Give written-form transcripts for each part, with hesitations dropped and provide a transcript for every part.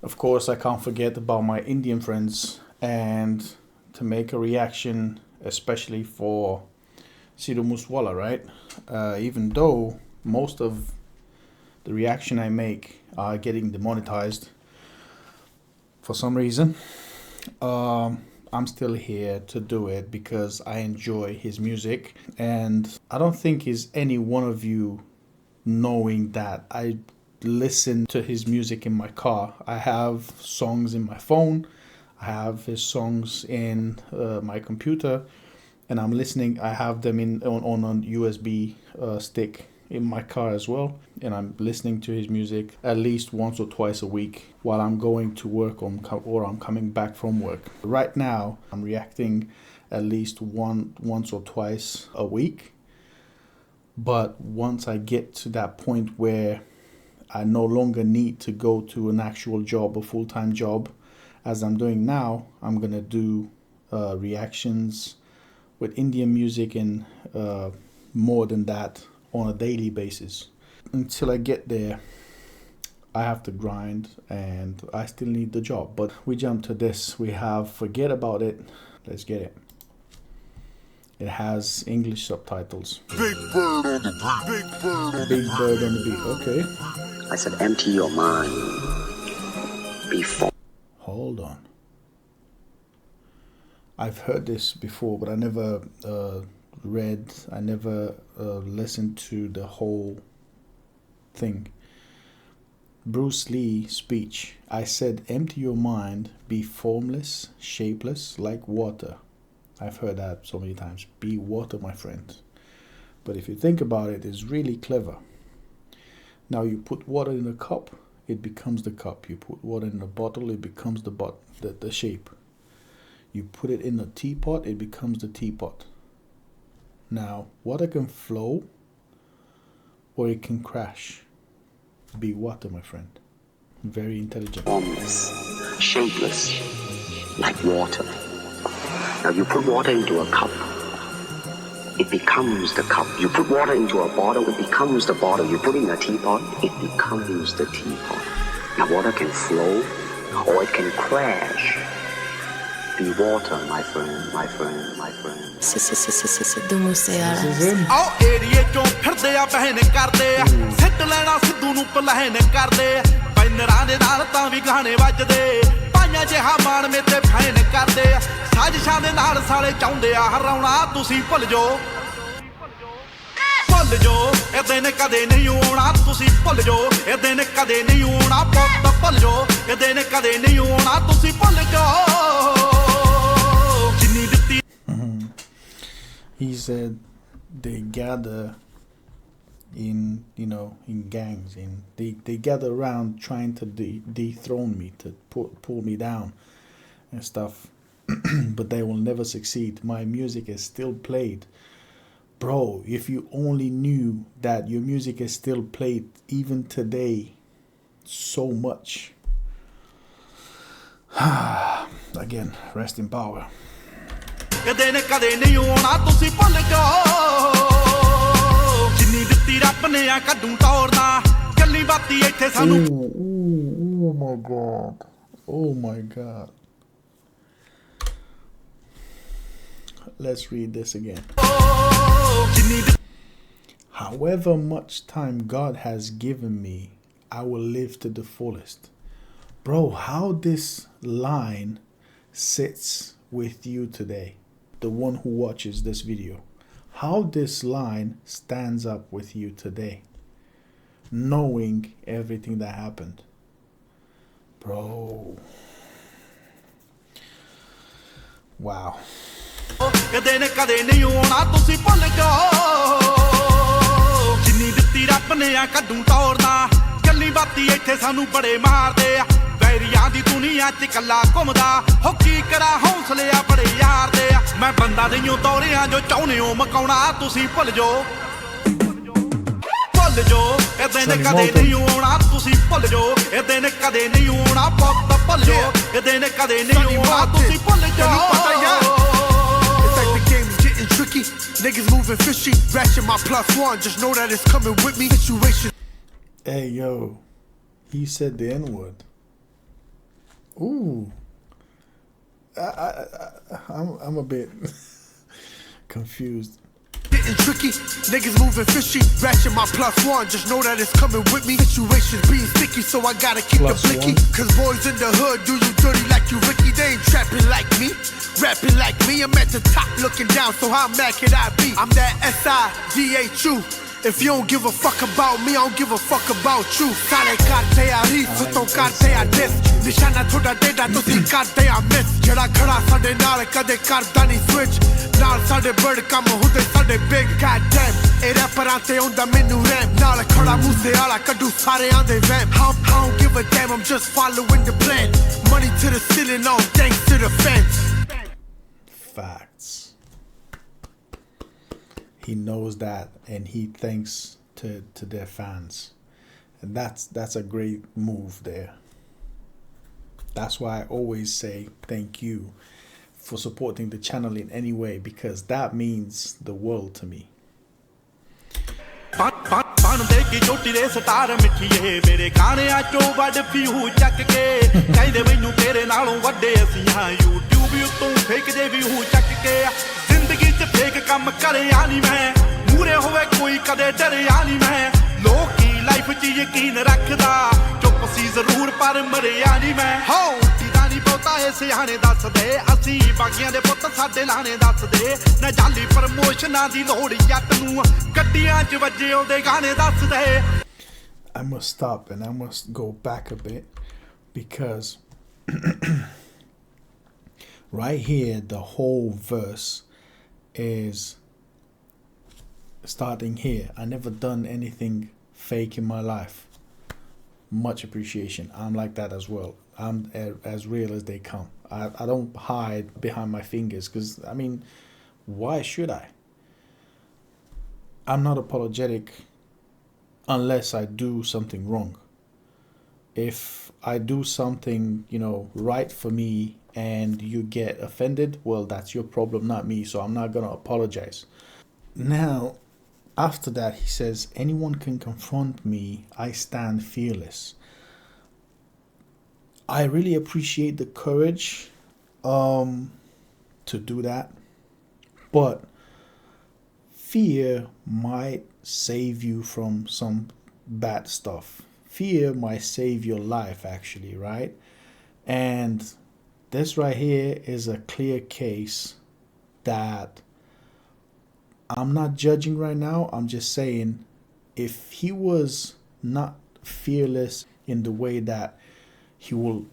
Of course, I can't forget about my Indian friends and to make a reaction, especially for Sidhu, right? Even though most of the reaction I make are getting demonetized for some reason, I'm still here to do it because I enjoy his music, and I don't think is any one of you knowing that I listen to his music in my car. I have songs in my phone, I have his songs in my computer, and I'm listening. I have them on a USB stick in my car as well, and I'm listening to his music at least once or twice a week while I'm going to work or I'm coming back from work. Right now, I'm reacting at least once or twice a week. But once I get to that point where I no longer need to go to an actual job, a full-time job, as I'm doing now, I'm gonna do reactions with Indian music and more than that on a daily basis. Until I get there, I have to grind and I still need the job. But we jump to this. We have Forget About It. Let's get it. It has English subtitles. Big bird on the beat. Big bird on the Big bird on the beat. Okay. I said, empty your mind before. Hold on. I've heard this before, but I never I never listened to the whole thing. Bruce Lee speech. I said, empty your mind, be formless, shapeless, like water. I've heard that so many times. Be water, my friend. But if you think about it, it's really clever. Now you put water in a cup, it becomes the cup. You put water in a bottle, it becomes the shape. You put it in a teapot, it becomes the teapot. Now, water can flow or it can crash. Be water, my friend. Very intelligent. Formless, shapeless, like water. Now you put water into a cup, it becomes the cup. You put water into a bottle, it becomes the bottle. You put it in a teapot, it becomes the teapot. Now water can flow or it can crash. Be water, my friend, my friend, my friend. Sidhu Moosewala. This is him. ਆਓ ਏਰੀਏ ਚੋਂ ਫਿਰਦੇ ਆ ਬਹਿਨ ਕਰਦੇ ਆ ਸਿੱਟ ਲੈਣਾ ਸਿੱਧੂ ਨੂੰ ਪਲਹਿਨ ਕਰਦੇ ਆ ਬੈਨਰਾਂ ਦੇ ਨਾਲ ਤਾਂ ਵੀ ਗਾਣੇ ਵੱਜਦੇ ਪਾਈਆਂ ਜਿਹਾ ਮਾਣ ਮੇਤੇ ਫੈਨ ਕਰਦੇ ਆ ਸਾਜ਼ਿਸ਼ਾਂ ਦੇ ਨਾਲ ਸਾਲੇ ਚਾਹੁੰਦੇ ਆ ਹਰਾਉਣਾ ਤੁਸੀਂ ਭੁੱਲ ਜਾਓ ਇਹ ਦਿਨ ਕਦੇ ਨਹੀਂ ਆਉਣਾ ਤੁਸੀਂ ਭੁੱਲ ਜਾਓ ਇਹ ਦਿਨ ਕਦੇ ਨਹੀਂ ਆਉਣਾ ਪੁੱਤ ਭੁੱਲ ਜਾਓ ਇਹ ਦਿਨ ਕਦੇ ਨਹੀਂ ਆਉਣਾ ਤੁਸੀਂ ਭੁੱਲ ਜਾਓ ਜਿੰਨੀ ਦਿੱਤੀ He said they gather in gangs, they gather around trying to dethrone me, to pull me down and stuff. But they will never succeed. My music is still played. Bro, if you only knew that your music is still played even today so much. Again, rest in power. ਇਹ ਦਿਨ ਕਦੇ ਨਹੀਂ ਆਉਣਾ ਤੁਸੀਂ ਭੁੱਲ ਜਾਓ ਜਿੰਨੀ ਦਿੱਤੀ ਰੱਬ ਨੇ ਆ ਕੱਢੂ ਤੋੜਨਾ ਗੱਲੀ ਬਾਤੀ ਇੱਥੇ ਸਾਨੂੰ Oh my god. Oh my god. Let's read this again. However much time God has given me, I will live to the fullest. Bro, how this line sits with you today, the one who watches this video. How this line stands up with you today, knowing everything that happened. Bro. Wow. ਇਹ ਦਿਨ ਕਦੇ ਨਹੀਂ ਆਉਣਾ ਤੁਸੀਂ ਭੁੱਲ ਜਾਓ ਜਿੰਨੀ ਦਿੱਤੀ ਰੱਬ ਨੇ ਆ ਕੱਢੂ ਤੋੜਨਾ ਗੱਲੀ ਬਾਤੀ ਇੱਥੇ ਸਾਨੂੰ ਬੜੇ ਮਾਰਦੇ ਆ ਵੈਰੀਆਂ ਦੀ ਦੁਨੀਆ 'ਚ ਕੱਲਾ ਘੁੰਮਦਾ ਹੋ ਕੀ ਕਰਾਂ ਹੌਸਲੇ ਆ ਬੜੇ ਯਾਰ ਦੇ ਆ ਮੈਂ ਬੰਦਾ ਨਹੀਂ ਤੋਰਿਆਂ ਜੋ ਚਾਹੁੰਦੇ ਹੋ ਮਕਾਉਣਾ ਤੁਸੀਂ ਭੁੱਲ ਜਾਓ ਭੁੱਲ ਜਾਓ ਇਹ ਦਿਨ ਕਦੇ ਨਹੀਂ ਆਉਣਾ ਤੁਸੀਂ ਭੁੱਲ ਜਾਓ ਇਹ ਦਿਨ ਕਦੇ ਨਹੀਂ ਆਉਣਾ ਪੁੱਤ ਭੁੱਲ ਜਾਓ ਇਹ ਦਿਨ ਕਦੇ ਨਹੀਂ ਆਉਣਾ ਤੁਸੀਂ ਭੁੱਲ ਜਾਓ tricky, niggas moving fishy. Ratchet my +1, just know that it's coming with me. Situation. Hey yo, he said the N-word. Ooh. I'm a bit confused. Getting tricky, niggas moving fishy. Ratchet my +1, just know that it's coming with me. Situations being sticky, so I gotta keep the blicky. Cause boys in the hood do you dirty like you Ricky. They ain't trapping like me, rapping like me. I'm at the top looking down, so how mad can I be? I'm that SIDHU. If you don't give a fuck about me, I don't give a fuck about you. Sale karte a reef, to karte a dis. Nishana thoda deda, tusi karte a miss. Jada khada sade naal, kade karda nahi switch. Naal sade bird kam hunde sade big. Goddamn, eh rapperan te onda menu ram. Naal khada muse ala kaddu sare aande vamp. I don't give a damn, I'm just following the plan. Money to the ceiling, all thanks to the fans. Facts. He knows that, and he thanks to their fans, and that's a great move there. That's why I always say thank you for supporting the channel in any way, because that means the world to me. Fake ਕੰਮ ਕਰਿਆ ਨਹੀਂ ਮੈਂ ਮੂਰੇ ਹੋਵੇ ਕੋਈ ਕਦੇ ਡਰਿਆ ਨਹੀਂ ਮੈਂ ਲੋਕੀ ਲਾਈਫ 'ਚ ਯਕੀਨ ਰੱਖਦਾ ਚੁੱਪ ਸੀ ਜ਼ਰੂਰ ਪਰ ਮਰਿਆ ਨਹੀਂ ਮੈਂ ਹੋ ਜਿਦਾ ਨਹੀਂ ਬਹੁਤਾ ਇਹ ਸਿਆਣੇ ਦੱਸਦੇ ਅਸੀਂ ਬਾਗੀਆਂ ਦੇ ਪੁੱਤ ਸਾਡੇ ਲਾਣੇ ਦੱਸਦੇ ਨਾ ਜਾਲੀ ਪ੍ਰਮੋਸ਼ਨਾਂ ਦੀ ਲੋੜ ਜੱਟ ਨੂੰ ਗੱਡੀਆਂ 'ਚ ਵੱਜੇ ਉਹਦੇ ਗਾਣੇ ਦੱਸਦੇ I must stop and I must go back a bit, because right here the whole verse is starting here. I never done anything fake in my life. Much appreciation. I'm like that as well. I'm as real as they come. I don't hide behind my fingers, because I mean, why should I? I'm not apologetic unless I do something wrong. If I do something, you know, right for me and you get offended, well, that's your problem, not me, so I'm not going to apologize. Now, after that, he says, anyone can confront me, I stand fearless. I really appreciate the courage to do that, but fear might save you from some bad stuff. Fear might save your life, actually, right? And this right here is a clear case that I'm not judging right now. I'm just saying, if he was not fearless in the way that he will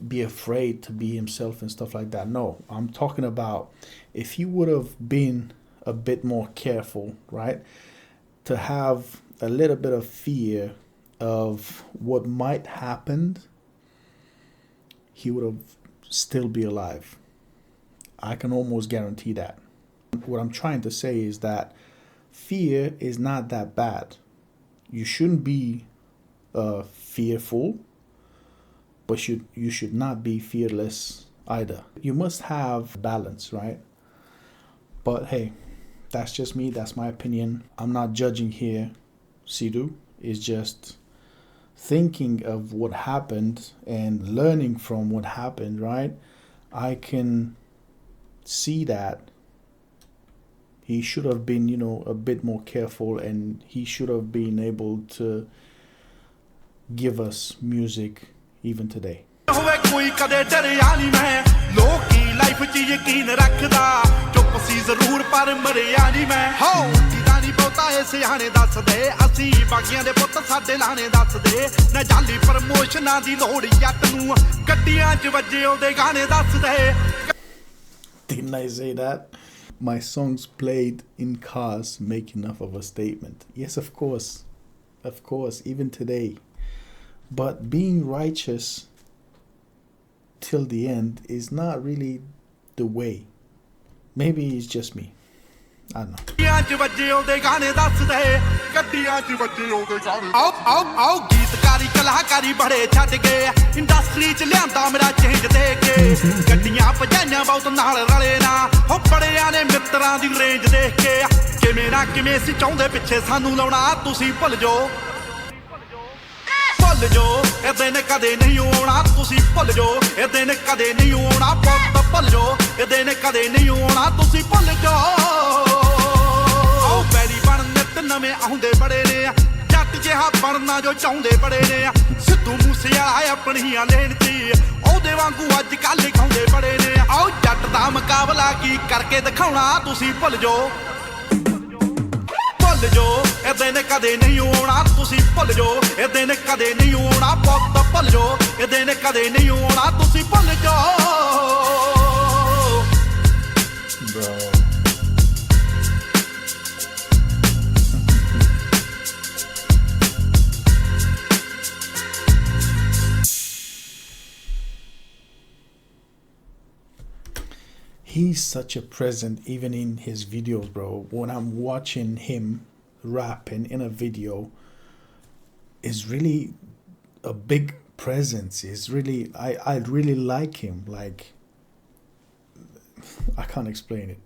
be afraid to be himself and stuff like that. No, I'm talking about if he would have been a bit more careful, right? To have a little bit of fear of what might happen, he would have still be alive. I can almost guarantee that. What I'm trying to say is that fear is not that bad. You shouldn't be fearful, but you should not be fearless either. You must have balance, right? But hey, that's just me. That's my opinion. I'm not judging here. Sidhu is just thinking of what happened and learning from what happened, right? I can see that he should have been, you know, a bit more careful, and he should have been able to give us music even today. ਹੋਵੇ ਕੋਈ ਕਦੇ ਡਰਿਆ ਨਹੀਂ ਮੈਂ ਲੋਕੀ life 'ਚ ਯਕੀਨ ਰੱਖਦਾ ਚੁੱਪ ਸੀ ਜ਼ਰੂਰ ਪਰ ਮਰਿਆ ਨਹੀਂ ਮੈਂ ਹੋ ਜਿਦਾ ਨਹੀਂ ਬਹੁਤਾ ਇਹ ਸਿਆਣੇ ਦੱਸਦੇ ਅਸੀਂ ਬਾਗੀਆਂ ਦੇ ਪੁੱਤ ਸਾਡੇ ਲਾਣੇ ਦੱਸਦੇ ਨਾ ਜਾਲੀ ਪ੍ਰਮੋਸ਼ਨਾਂ ਦੀ ਲੋੜ ਜੱਟ ਨੂੰ ਗੱਡੀਆਂ 'ਚ ਵੱਜੇ ਉਹਦੇ ਗਾਣੇ ਦੱਸਦੇ Didn't I say that? My songs played in cars make enough of a statement. Yes, of course, even today. But being righteous till the end is not really the way. Maybe it's just me. I don't know. ਗੱਡੀਆਂ 'ਚ ਵੱਜੇ ਉਹਦੇ ਗਾਣੇ ਦੱਸਦੇ ਗੱਡੀਆਂ 'ਚ ਵੱਜੇ ਉਹਦੇ ਗਾਣੇ ਆਓ ਗੀਤਕਾਰੀ ਕਲਾਕਾਰੀ ਬੜੇ ਛੱਡ ਗਏ ਇੰਡਸਟਰੀ 'ਚ ਲਿਆਂਦਾ ਮੇਰਾ ਚੇਂਜ ਦੇ ਕੇ ਗੱਡੀਆਂ ਭਜਾਈਆਂ ਬਹੁਤ ਨਾਲ ਰਲੇ ਨਾ ਹੋ ਬੜਿਆਂ ਨੇ ਮਿੱਤਰਾਂ ਦੀ ਰੇਂਜ ਦੇਖ ਕੇ ਕਿਵੇਂ ਨਾ ਕਿਵੇਂ ਸੀ ਚਾਹੁੰਦੇ ਪਿੱਛੇ ਸਾਨੂੰ ਲਾਉਣਾ ਤੁਸੀਂ ਭੁੱਲ ਜਾਓ ਇਹ ਦਿਨ ਕਦੇ ਨਹੀਂ ਆਉਣਾ ਤੁਸੀਂ ਭੁੱਲ ਜਾਓ ਇਹ ਇਹਦੇ ਨੇ ਕਦੇ ਨਹੀਂ ਆਉਣਾ ਪੁੱਤ ਭੁੱਲ ਜਾਓ ਇਹਦੇ ਨੇ ਕਦੇ ਨਹੀਂ ਆਉਣਾ ਤੁਸੀਂ ਭੁੱਲ ਜਾਓ ਆਓ ਵੈਰੀ ਬਣ ਨਿਤ ਨਵੇਂ ਆਉਂਦੇ ਬੜੇ ਨੇ ਜੱਟ ਜਿਹਾ ਬਣਨਾ ਜੋ ਚਾਹੁੰਦੇ ਬੜੇ ਨੇ ਸਿੱਧੂ ਮੂਸੇਵਾਲਾ ਆਪਣੀਆਂ ਲੈਣ 'ਚ ਉਹਦੇ ਵਾਂਗੂ ਅੱਜ ਕੱਲ੍ਹ ਗਾਉਂਦੇ ਬੜੇ ਨੇ ਆਓ ਜੱਟ ਦਾ ਮੁਕਾਬਲਾ ਕੀ ਕਰਕੇ ਦਿਖਾਉਣਾ ਤੁਸੀਂ ਭੁੱਲ ਜਾਓ ਭੁੱਲ ਜਾਓ ਇਹਦੇ ਨੇ ਕਦੇ ਨਹੀਂ ਆਉਣਾ ਤੁਸੀਂ ਭੁੱਲ ਜਾਓ ਇਹਦੇ ਨੇ ਕਦੇ ਨਹੀਂ ਆਉਣਾ ਪੁੱਤ ਭੁੱਲ ਜਾਓ ਇਹਦੇ ਨੇ ਕਦੇ ਨਹੀਂ ਆਉਣਾ ਤੁਸੀਂ ਭੁੱਲ ਜਾਓ Bro. He's such a present even in his videos, bro. When I'm watching him rap and in a video, is really a big presence. Is really I really like him. Like I can't explain it,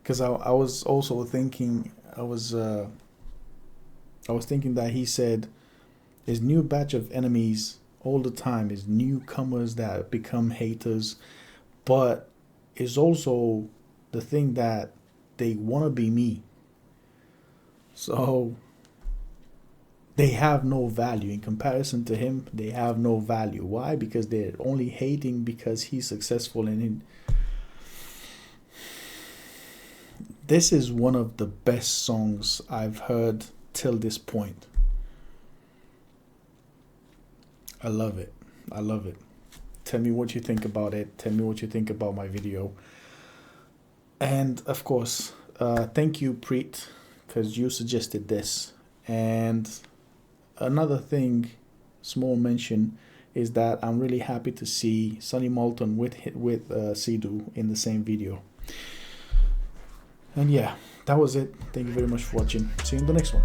because I was also thinking I was thinking that he said his new batch of enemies all the time is newcomers that become haters, but is also the thing that they want to be me. So they have no value in comparison to him. They have no value. Why? Because they're only hating because he's successful and this is one of the best songs I've heard till this point. I love it. I love it. Tell me what you think about it. Tell me what you think about my video. And of course, thank you, Preet, because you suggested this. And another thing, small mention, is that I'm really happy to see Sonny Malton with Sidhu in the same video. And yeah, that was it. Thank you very much for watching. See you in the next one.